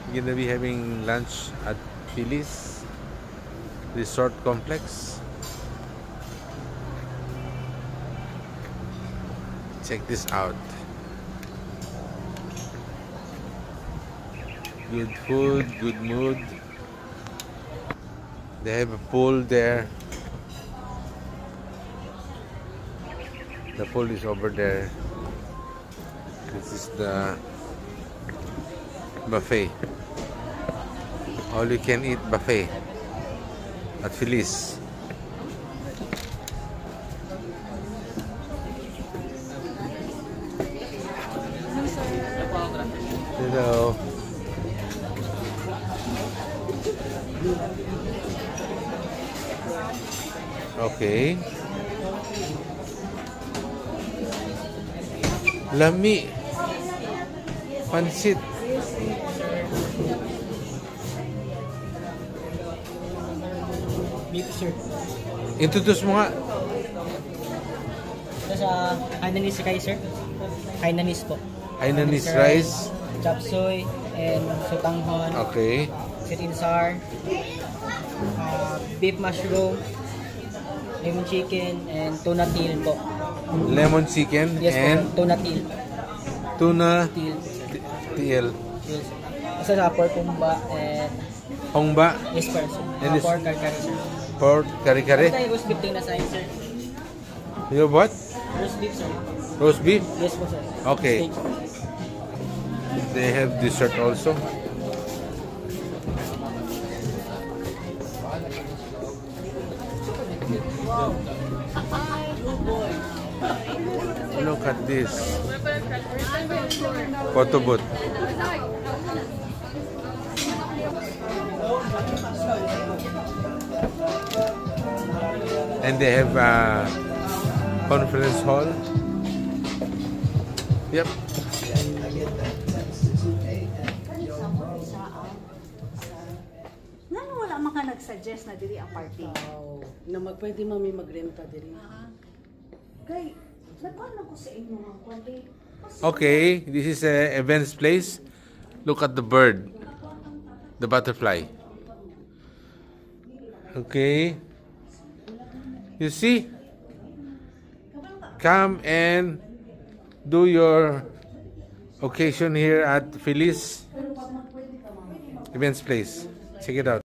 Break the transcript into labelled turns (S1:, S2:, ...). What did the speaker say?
S1: We're gonna be having lunch at Feliz Resort Complex. Check this out. Good food, good mood. They have a pool there. The pool is over there. This is the buffet. All you can eat buffet at Feliz. Hello. Okay. Lami. Pansit.
S2: Beef, sir.
S1: Introduce mo nga.
S2: Ito sa Hainanese rice, sir. Hainanese po.
S1: Hainanese rice.
S2: Chop suey and sotanghon.
S1: Okay.
S2: Sweet and sour. Beef mushroom. Lemon chicken and tuna teal po.
S1: Lemon chicken
S2: Yes
S1: and
S2: po, tuna teal.
S1: tuna
S2: Teal.
S1: TL.
S2: Yes. Isa sa pork kumba and
S1: Hongba.
S2: yes, sir.
S1: And this-
S2: Pork kari-kari, sir.
S1: Pork kare-kare.
S2: Ito yung roast beef na sign, sir.
S1: You have what?
S2: Roast beef, sir.
S1: Roast beef?
S2: Yes po, sir.
S1: Okay.
S2: Steak.
S1: They have dessert also. Look at this. Photo booth. And they have a conference hall. Yep.
S3: Nang wala man ka nag-suggest na diri ang party.
S4: Na pwede mami magrenta diri.
S3: Kay, nagkuhan ko sa inyo nga kundi.
S1: Okay, this is a events place. Look at the bird, the butterfly. Okay, you see? Come and do your occasion here at Feliz Events Place. Check it out.